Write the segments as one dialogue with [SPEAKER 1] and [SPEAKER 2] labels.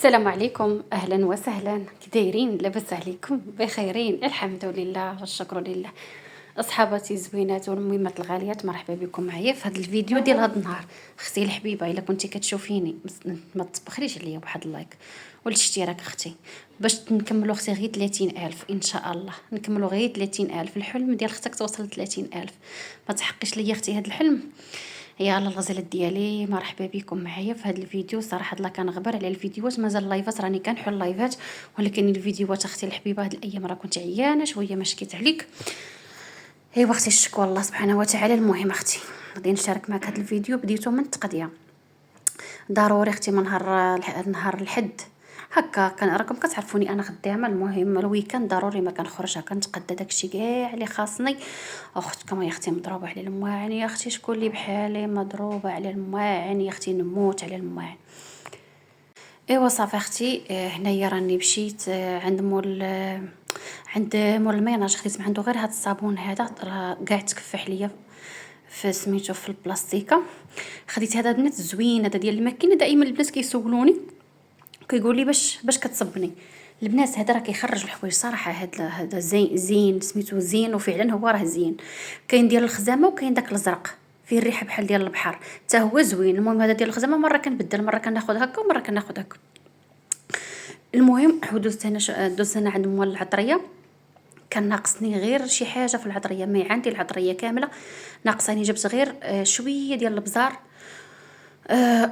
[SPEAKER 1] السلام عليكم، اهلا وسهلا. كي دايرين؟ لاباس عليكم؟ بخيرين؟ الحمد لله والشكر لله. اصحاباتي الزوينات والمهمات الغاليات، مرحبا بكم معايا في هذا الفيديو ديال هذا النهار. اختي الحبيبه، الا كنتي كتشوفيني ما تبخليش عليا بواحد اللايك والاشتراك اختي، باش نكملوا اختي غير 30,000 ان شاء الله. نكملوا غير 30,000. الحلم ديال اختك توصل 30,000. ما تحققش ليا اختي هذا الحلم؟ يا الله الغزالات ديالي، مرحبا بكم معايا في هذا الفيديو. صراحه الله كنغبر على الفيديوهات، مازال اللايفات راني كنحل اللايفات، ولكن الفيديوهات اختي الحبيبه هاد الايام راه كنت عيانه شويه، ما شكيت عليك. ايوا اختي، الشكوى الله سبحانه وتعالى. المهم اختي، غادي نشارك معك هذا الفيديو، بديتو من التقضيه. ضروري اختي من نهار الحد هكا راكم كتعرفوني انا خدامه. المهم الويكاند ضروري ما كنخرج، هكا نتقدى داكشي كاع اللي خاصني. اختكم يا اختي مضروبه على المواعن يا اختي، شكون اللي بحالي مضروبه على المواعن يا اختي، نموت على المواعن. ايوا صافي اختي، هنايا راني مشيت عند مول الميناج، خديت من عنده غير هاد الصابون هذا، راه كاع تكفح ليا في سميتو في البلاستيكه. خديت هذا البنات زوين، هذا ديال الماكينه. دائما البنات كيسولوني كيقول لي باش كتصبني. البنات هذا راه كيخرج الحوايج صراحه، هذا زين سميتو زين، وفعلا هو راه زين. كاين ديال الخزامه وكاين داك الازرق فيه الريحه بحال ديال البحر، حتى هو زوين. المهم هذا ديال الخزامه مره كنبدل، مره كناخذ هكا ومره كناخذ هكا. المهم دوزت هنا عند مول العطريه. كان ناقصني غير شي حاجه في العطريه، ما عندي العطريه كامله ناقصاني. جبت غير شويه ديال البزار،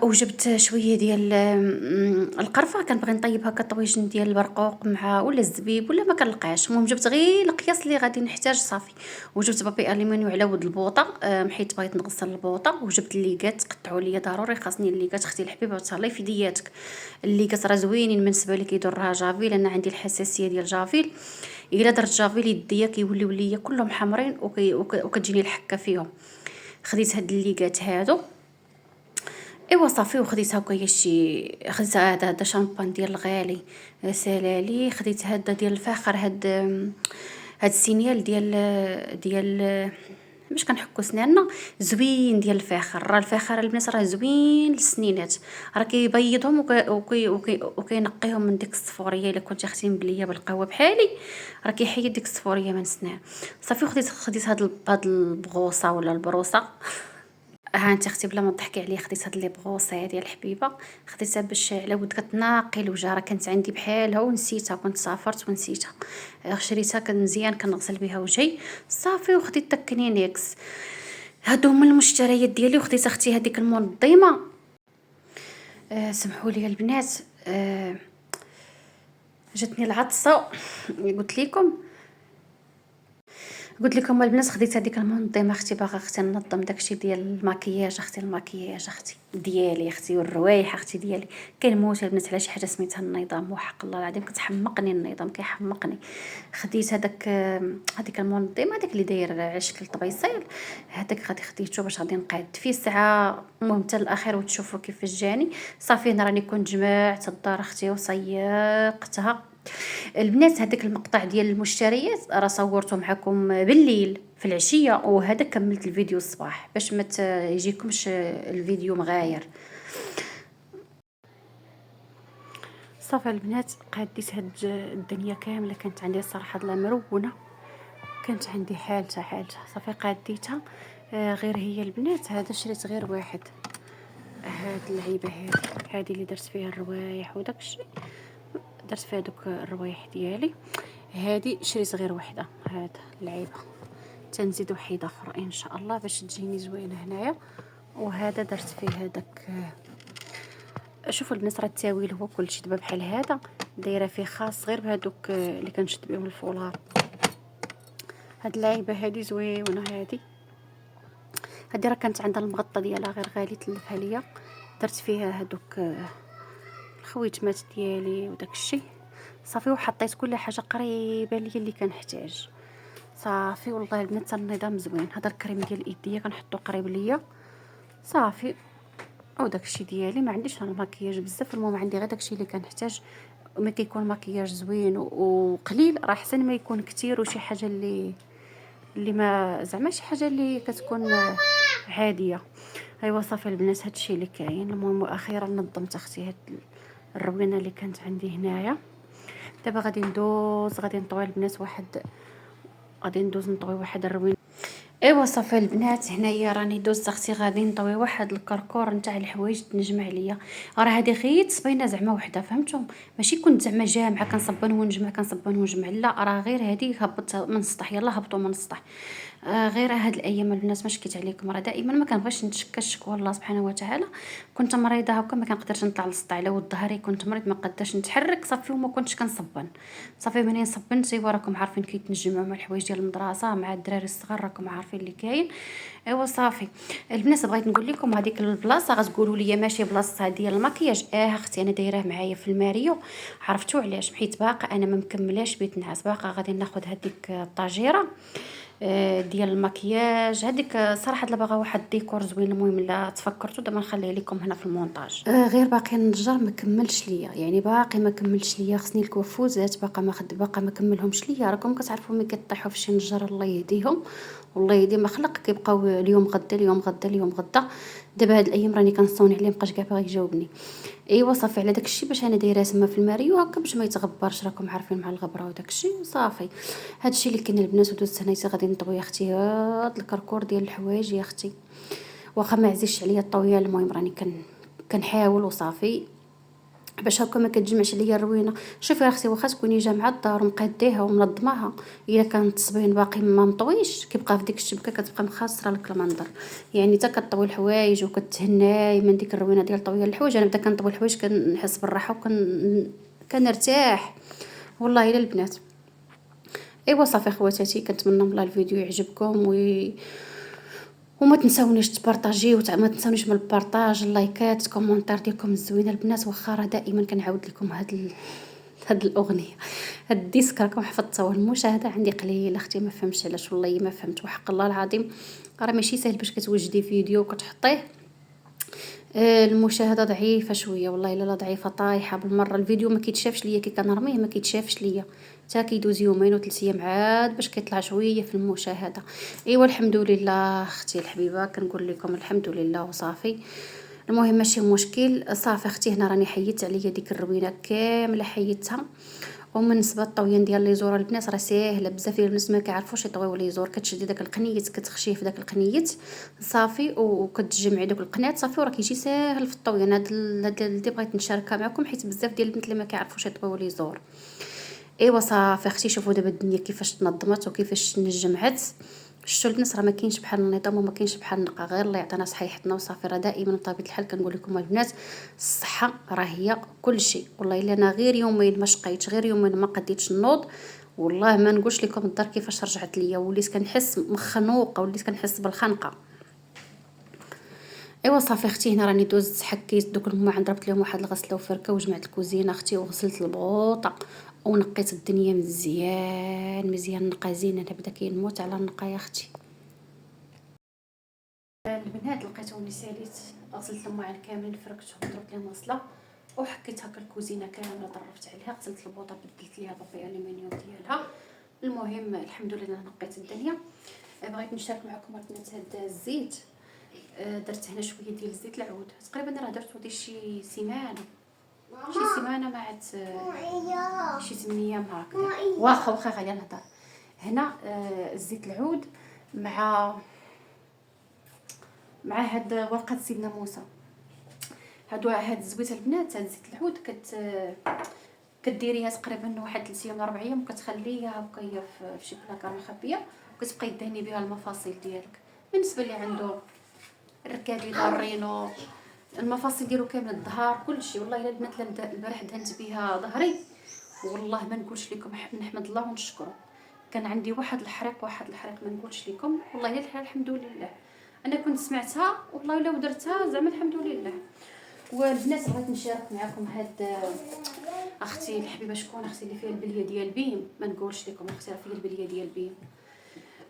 [SPEAKER 1] وجبت شويه ديال القرفه. كنبغي نطيب هكا طويجن ديال البرقوق مع ولا الزبيب ولا ما كنلقاش. المهم جبت غير القياس اللي غادي نحتاج صافي. وجبت بابي الومنيو على ود البوطه، حيت بغيت نغسل البوطه. وجبت الليكات، قطعوا لي ضروري خاصني الليكات اختي الحبيبه، تهلاي في دياتك. الليكات راه زوينين بالنسبه لي، كيضرها جافيل، انا عندي الحساسيه ديال جافيل. الا درت جافيل يديا كيوليو ليا كلهم حمرين وكتجيني الحكه فيهم. خديت هاد الليكات هادو. ايوا صافي، وخديت هكايا خديت هذا شامبان ديال الغالي سلالي. خديت هذا ديال الفاخر، هاد السينيال ديال باش كنحكو سناننا، زوين ديال الفاخر. راه الفاخر البنات راه زوين للسنينات، راه كيبيضهم وكينقيهم من ديك الصفوريه. الا كنتي اختي مبليه بالقهوه بحالي، راه كيحيد ديك الصفوريه من السنان. صافي، خديت هاد البغوصه ولا البروصه. ها انت اختي، بلا ما تضحكي عليا، خديت هاد لي بغوصه ديال الحبيبه. خديتها باش على ود كتناقي الوجه، راه كانت عندي بحالها ونسيتها، كنت سافرت ونسيتها. شريتها كان مزيان كنغسل بها وجهي صافي. وخديت داك كنينيكس. هادو هما المشتريات ديالي. وخديت اختي هذيك المنظمه. سمحوا لي البنات، جاتني العطسه. قلت لكم البنات، خديت هذيك المنظمه اختي، باغا اختي ننظم داكشي ديال المكياج اختي، المكياج اختي ديالي اختي، والروايح اختي ديالي. كنموت البنات على شي حاجه سميتها النظام، وحق الله العظيم كتحمقني النظام، كيحمقني. خديت هذيك المنظمه، هذاك اللي داير على شكل طبيصيل. هذاك غادي خديته باش غادي نقاد فيه ساعه، المهم حتى الاخير وتشوفوا كيفاش جاني. صافي انا راني كنت جمعت الدار اختي وصيقتها. البنات هذاك المقطع ديال المشتريات راه صورته معكم بالليل في العشيه، وهذا كملت الفيديو الصباح باش ما يجيكمش الفيديو مغاير. صافي البنات، قاديت هاد الدنيا كامله كانت عندي صراحه الله مرونه، كانت عندي حالتها. صافي قاديتها. غير هي البنات، هذا شريت غير واحد. هاد اللعيبه هذه اللي درت فيها الروايح وداكشي، درت فيها دوك الروايح ديالي. هذه شريت غير وحده، هاد اللعيبه. تنزيد وحيده اخرى ان شاء الله باش تجيني زوينه هنايا. وهذا درت فيه هذاك. شوفوا البنات، راه التاويل هو كلشي دابا بحال هذا، دايره فيه خاص غير بهذوك اللي كنشد بهم الفولار. هاد اللعيبه هذه زوينه. هذه راه كانت عندها المغطى ديالها غير غالي، تلفها ليا. درت فيها هذوك الخويتمات ديالي وداك الشيء. صافي، وحطيت كل حاجه قريبه ليا اللي كنحتاج. صافي والله البنات النظام زوين. هذا الكريم ديال الايديه كنحطو قريب ليا صافي. او داكشي ديالي، ما عنديش انا المكياج بزاف. المهم عندي غير داكشي اللي كنحتاج. ما كيكون مكياج زوين وقليل راه احسن ما يكون كتير وشي حاجه اللي ما زعما شي حاجه اللي كتكون عاديه. ايوا صافي البنات، هادشي اللي كاين. المهم واخيرا نظمت اختي هاد الروينه اللي كانت عندي هنايا. دابا غادي نطوي البنات واحد، غادي ندوز نطوي واحد الروينه. ايوا صافي البنات، هنايا راني دوزت اختي غادي نطوي واحد الكركور نتاع الحوايج تنجمع عليا. راه هذه غير تصبينه زعما وحده، فهمتم؟ ماشي كنت زعما جامعه كنصبن ونجمع كنصبن ونجمع، لا راه غير هذه هبط من السطح، يلا هبطوا من السطح. غير هاد الايام البنات ما شكيت عليكم، راه دائما ما كنبغيش نتشكى الله سبحانه وتعالى. كنت مريضه هكا ما كنقدرش نطلع للسطح على ود ظهري، كنت مريض ما قدرتش نتحرك صافي، وما كنتش كنصبن صافي. منين صبنت ايوا راكم عارفين كيتنجمعوا مع الحوايج ديال المدرسه مع الدراري الصغار، راكم عارفين اللي كاين. ايوا صافي البنات، بغيت نقول لكم هذيك البلاصه غتقولوا لي ماشي بلاصتها ديال المكياج. اختي انا دايراه معايا في الماريو، عرفتوا علاش؟ حيت باقا انا ما مكملاش بيت نعاس، باقا غادي ناخذ هذيك الطاجيره ديال المكياج هذيك. صراحه دابا باغا واحد ديكور زوين، المهم لا تفكرتوا دابا نخليه لكم هنا في المونتاج. غير باقي النجار ما كملش ليا، يعني باقي ما كملش ليا، خصني الكوافوزات باقا ما كملهمش ليا. راكم كتعرفوا ملي كطيحوا في شي نجار الله يهديهم والله يهدي ما خلق، كيبقاو اليوم غدا اليوم غدا اليوم غدا. دابا هاد الايام راني كنصوني عليه مابقاش كاع باغي يجاوبني. ايوا صافي على داكشي باش انا دايره تما في الماريو هكا باش ما يتغبرش، راكم عارفين مع الغبره وداكشي صافي. هادشي اللي كاين البنات. ودوزت هنايا غادي نطوي يا اختي هاد الكركور ديال الحوايج يا اختي، واخا ما عزيزش عليا الطويه، المهم راني كنحاول وصافي باش هكا ما كتجمعش ليا الروينه. شوفي اختي، واخا تكوني جامعه الدار ومقاديها ومنظماها، الا كان التصبين باقي ما مطويش كيبقى في ديك الشبكه كتبقى مخاسره لك المنظر. يعني حتى كطوي الحوايج وكتهناي من ديك الروينه ديال طويه الحوايج. انا بدا كنطوي الحوايج كنحس بالراحه كنرتاح والله الا البنات. ايوا صافي خواتاتي، كنتمنى من الله الفيديو يعجبكم وما تنساونيش تبارطاجيو ما تنساونيش من البارطاج، اللايكات، كومونتير ديالكم الزوينه البنات. واخا راه دائما كنعاود لكم هاد الاغنيه، هاد الديسك راكم حفظتوه. المشاهده عندي قليله اختي، ما فهمتش علاش والله ما فهمت، وحق الله العظيم راه ماشي سهل باش كتوجدي فيديو وكتحطيه. المشاهده ضعيفه شويه والله الا ضعيفه طايحه بالمره. الفيديو ما كيتشافش ليا كي كنرميه، ما كيتشافش ليا حتى كيدوز يومين وثلاث ايام عاد باش كيطلع شويه في المشاهده. ايوا الحمد لله اختي الحبيبه، كنقول لكم الحمد لله وصافي. المهم ماشي مشكل صافي اختي. هنا راني حيدت عليا ديك الروينه كامله حيدتها. ومنسبه الطويان ديال لي زور البنات راه ساهله بزاف ديال الناس ما كيعرفوش يطويو لي زور. كتشدي داك القنيت كتخشيه في داك القنيت صافي وكتجمعي دوك القنات صافي، وراه كيجي ساهل في الطويان. هاد اللي بغيت نشاركها معكم حيت بزاف ديال البنات اللي ما كيعرفوش يطويو لي زور. ايوا صافي اختي، شوفوا دابا الدنيا كيفاش تنظمت وكيفاش تنجمعت. شتو البنات راه ما كاينش بحال النظام وما كاينش بحال النقا، غير الله يعطينا صحيحتنا وصافي. راه دائما بطبيعه الحال كنقول لكم البنات الصحه راه هي كل شيء. والله الا انا غير يومين ما شقيتش، غير يومين ما قديتش النوض، والله ما نقولش لكم الدار كيفاش رجعت ليا. وليت كنحس مخنوقه، وليت كنحس بالخنقه. ايوا صافي اختي، هنا راني دوزت حكيت دوك الماعن، ضربت لهم واحد الغسله وفركه وجمعت الكوزينه اختي وغسلت البوطه ونقيت الدنيا مزيان مزيان. نقا زين، انا بدا كينموت على النقا يا اختي. البنات لقيتوني ساليت غسلت الماعن كاملين، فركتهم ضربت لهم غسله وحكيت هكا الكوزينه كامله، ضربت عليها، غسلت البوطه بدلت ليها بابي الومنيوم ديالها. المهم الحمد لله نقيت الدنيا. بغيت نشارك معكم البنات هذا الزيت. درت هنا شويه ديال زيت العود، تقريبا راه درت ودي شي سيمانه ما عاد شي 8 ايام هكذا. واخا غير نهضر. هنا زيت العود مع هاد ورقه سيدنا موسى. هاد الزويته البنات، هاد زيت العود كديريها تقريبا واحد 3 ايام 4 ايام وكتخليها هكا هي في شي بلاكار مخبيه، وكتبقاي دهني بها المفاصل ديالك. بالنسبه اللي عنده الركابي الرينو، المفاصل ديالو كامل، الظهر كلشي. والله الا البنات البارح دهنت بها ظهري، والله ما نقولش لكم نحمد الله ونشكره. كان عندي واحد الحريق ما نقولش لكم والله الا الحمد لله. انا كنت سمعتها والله الا ودرتها زعما الحمد لله. والبنات بغيت نشارك معكم هاد اختي الحبيبه. شكون اختي اللي فيها البليه ديال بيم؟ ما نقولش لكم اختي راه فيها البليه ديال بيم.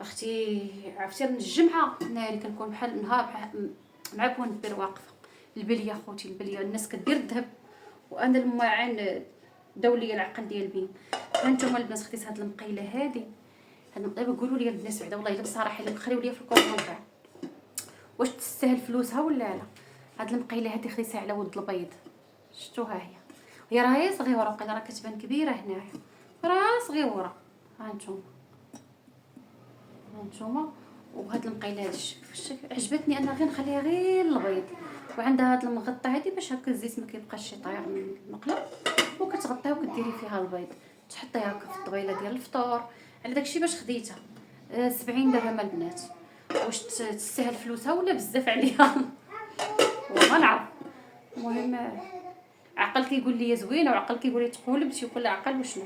[SPEAKER 1] اختي عرفتي الجمعه هنايا كنكون بحال نهار مع بير واقفه. البليه خوتي، البليه الناس كدير الذهب، وانا الماعن دوليه العقل ديال بيم. هانتوما البنات خديت هاد المقيله هادي، هاد المقيله قولوا لي البنات بعدا والله الا بصراحه الا بخريو ليا في الكومونتير واش تستاهل فلوسها ولا لا. هاد المقيله هادي خديتها على ود البيض، شفتوها هي هي راهي صغيره وقيله راه كتبان كبيره هنايا، راه صغيره. ها نتوما، ها نتوما. وهاد المقيله هادشي كيفاش عجبتني انا، غير نخليها غير البيض، وعندها هاد المغطى هادي باش هكا الزيت ما كيبقاش يطير من المقله، وكتغطيها وكديري فيها البيض، تحطيها هكا في الطبيله ديال الفطور. على داكشي باش خديتها 70 درهم البنات. واش تستاهل فلوسها ولا بزاف عليها؟ والله نعرف. المهم عقل كيقول لي زوينه وعقل كيقول لي تقولبتي وكل عقل وشنو.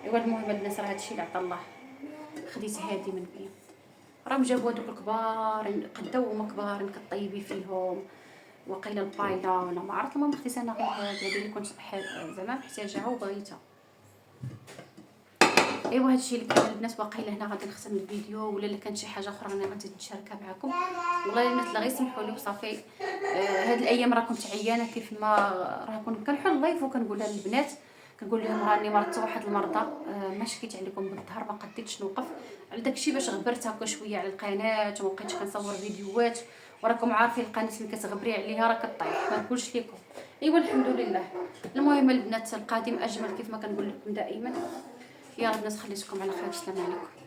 [SPEAKER 1] ايوا المهم الناس راه هادشي اللي عطا الله. خديت هادي من بين، راهم جابوا هذوك الكبار قداو هما كبار كطيبي فيهم، وقيل البايلا ولا ما عرفت. المهم خديت انا غير هذه اللي كنت زعما محتاجاها وبغيتها. ايوا هادشي اللي كان البنات. واقيلا هنا غادي نختم الفيديو، ولا كانت شي حاجه اخرى انا غادي نشاركها معكم. والله البنات لا غير سمحوا لي وصافي. هاد الايام راه كنت عيانه، كيف ما راه كنت كنحل لايف وكنقولها للبنات، كنقول لهم راني مرضت واحد المرضى. ما شكيت عليكم بالظهر، ما قديتش نوقف على داكشي باش غبرت هكا شويه على القناه، وما بقيتش كنصور فيديوهات. وراكم عارفين القناه اللي كتغبري عليها راه كطيح، ما نقولش لكم. ايوا الحمد لله. المهم البنات القادم اجمل كيف ما كنقول لكم دائما. يلا الناس خليتكم على خير، السلام عليكم.